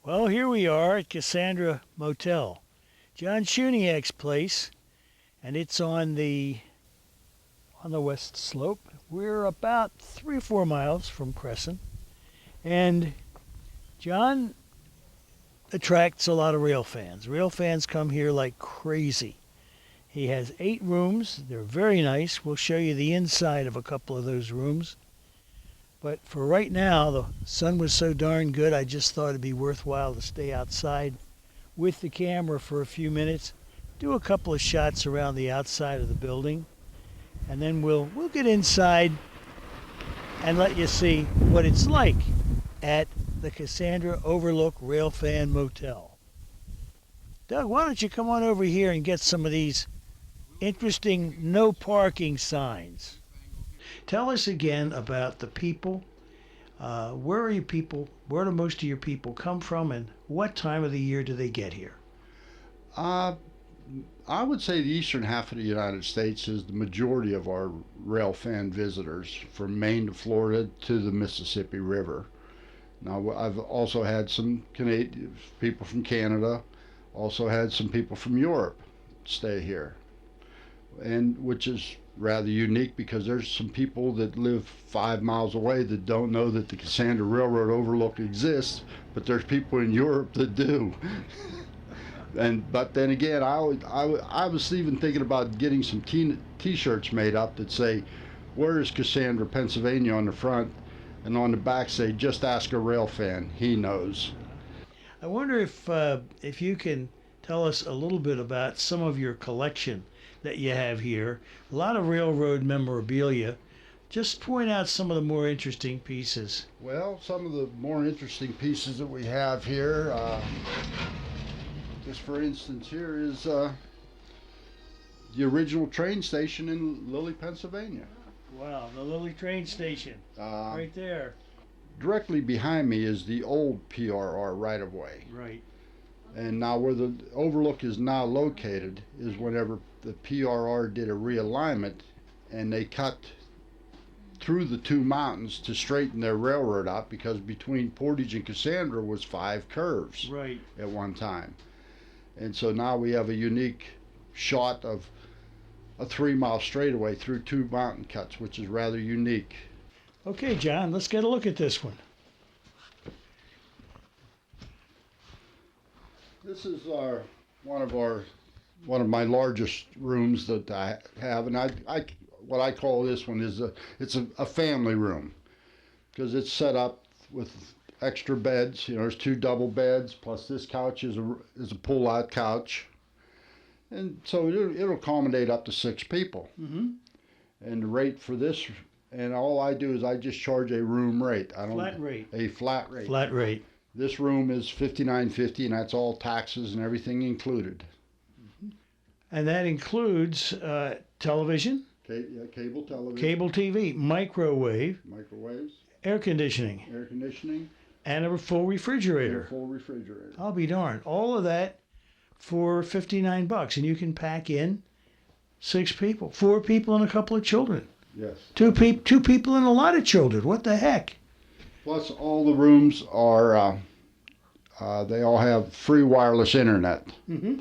Well, here we are at Cassandra Motel, John Shuniak's place, and it's on the west slope. We're about 3 or 4 miles from Crescent, and John attracts a lot of rail fans. Rail fans come here like crazy. He has 8 rooms. They're very nice. We'll show you the inside of a couple of those rooms. But for right now, the sun was so darn good, I just thought it'd be worthwhile to stay outside with the camera for a few minutes, do a couple of shots around the outside of the building, and then we'll get inside and let you see what it's like at the Cassandra Overlook Railfan Motel. Doug, why don't you come on over here and get some of these interesting no parking signs? Tell us again about the people. Where are you people? Where do most of your people come from, and what time of the year do they get here? I would say the eastern half of the United States is the majority of our rail fan visitors, from Maine to Florida to the Mississippi River. Now, I've also had some Canadian people from Canada, also had some people from Europe stay here, and which is rather unique because there's some people that live 5 miles away that don't know that the Cassandra Railroad Overlook exists, but there's people in Europe that do. But then again, I was even thinking about getting some t-shirts made up that say, "Where is Cassandra, Pennsylvania?" on the front, and on the back say, "Just ask a rail fan, he knows." I wonder if you can tell us a little bit about some of your collection that you have here. A lot of railroad memorabilia. Just point out some of the more interesting pieces. Well, some of the more interesting pieces that we have here, just for instance, here is the original train station in Lilly, Pennsylvania. Wow, the Lilly train station, right there. Directly behind me is the old PRR right-of-way. Right. And now where the overlook is now located is whenever the PRR did a realignment and they cut through the 2 mountains to straighten their railroad out, because between Portage and Cassandra was 5 curves Right. at one time. And so now we have a unique shot of a 3-mile straightaway through 2 mountain cuts, which is rather unique. Okay, John, let's get a look at this one. This is one of my largest rooms that I have, and I what I call this one is it's a family room, because it's set up with extra beds. You know, there's 2 double beds, plus this couch is a pull-out couch, and so it'll accommodate up to 6 people. Mm-hmm. And the rate for this, and all I do is I just charge a room rate. I don't Flat rate. A flat rate. Flat rate. This room is $59.50, and that's all taxes and everything included. And that includes television, Cable television, cable TV, microwaves, air conditioning, and a full refrigerator. I'll be darned. All of that for $59, and you can pack in 6 people, 4 people, and a couple of children. Yes. 2 people and a lot of children. What the heck? Plus, all the rooms are they all have free wireless internet. Mm-hmm.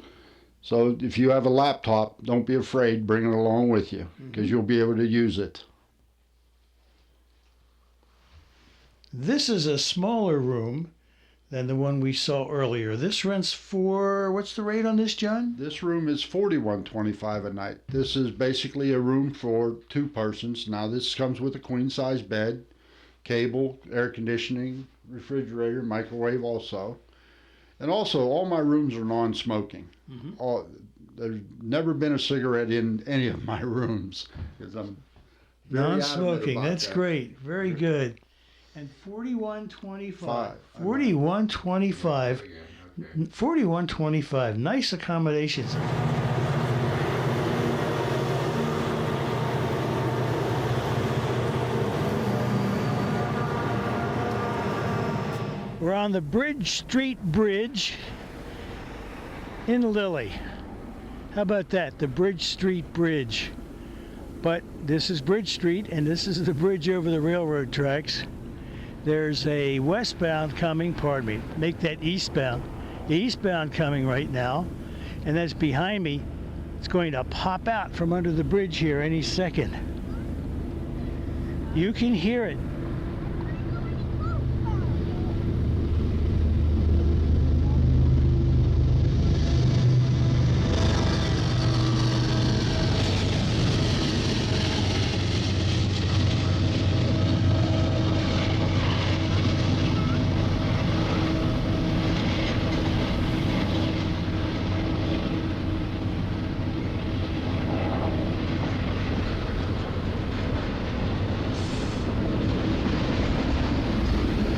So if you have a laptop, don't be afraid. Bring it along with you, because you'll be able to use it. This is a smaller room than the one we saw earlier. This rents for, what's the rate on this, John? This room is $41.25 a night. This is basically a room for 2 persons. Now, this comes with a queen-size bed, cable, air conditioning, refrigerator, microwave also. And also, all my rooms are non-smoking. Mm-hmm. There's never been a cigarette in any of my rooms, because I'm non-smoking. That's great. Very good. And $41.25. $41.25. Nice accommodations. We're on the Bridge Street Bridge in Lilly. How about that? The Bridge Street Bridge. But this is Bridge Street, and this is the bridge over the railroad tracks. There's a westbound coming, pardon me, make that eastbound. The eastbound coming right now, and that's behind me. It's going to pop out from under the bridge here any second. You can hear it.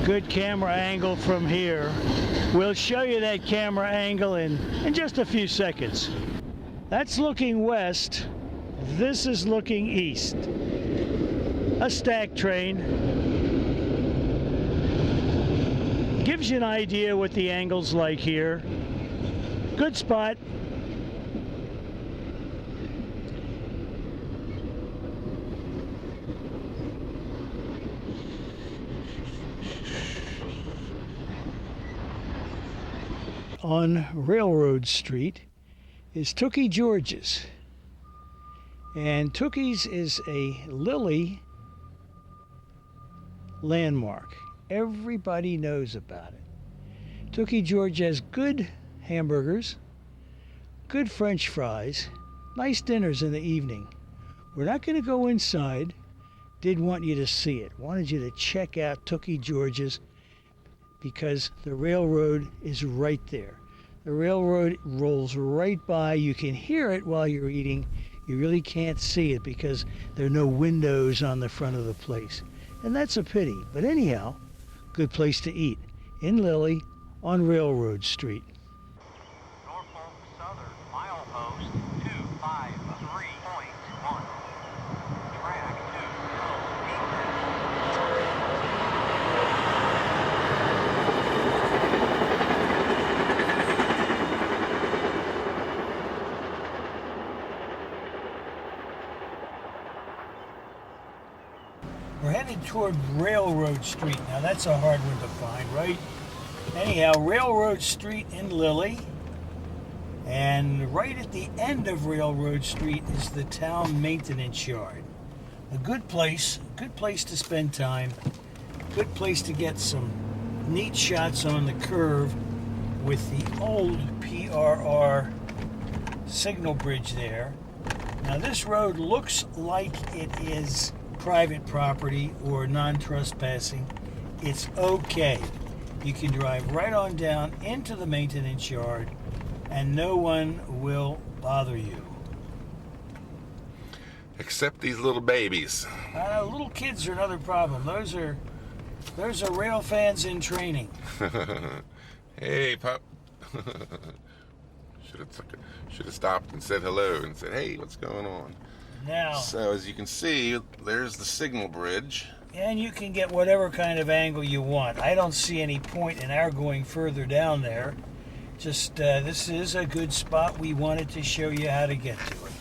Good camera angle from here. We'll show you that camera angle in just a few seconds. That's looking west. This is looking east. A stack train. Gives you an idea what the angle's like here. Good spot. On Railroad Street is Tookie George's. And Tookie's is a Lily landmark. Everybody knows about it. Tookie George has good hamburgers, good French fries, nice dinners in the evening. We're not going to go inside. Did want you to see it. Wanted you to check out Tookie George's because the railroad is right there. The railroad rolls right by. You can hear it while you're eating. You really can't see it because there are no windows on the front of the place. And that's a pity. But anyhow, good place to eat in Lily on Railroad Street. Norfolk Southern, milepost 253.1. Track 2. We're headed toward Railroad Street. Now that's a hard one to find, right? Anyhow, Railroad Street in Lily. And right at the end of Railroad Street is the town maintenance yard. A good place to spend time. Good place to get some neat shots on the curve with the old PRR signal bridge there. Now this road looks like it is private property or non-trespassing. It's okay. You can drive right on down into the maintenance yard and no one will bother you. Except these little babies. Little kids are another problem. Those are rail fans in training. Hey, pup. Should have stopped and said hello and said, hey, what's going on? Now, So as you can see, there's the signal bridge. and you can get whatever kind of angle you want. I don't see any point in our going further down there. Just this is a good spot. We wanted to show you how to get to it.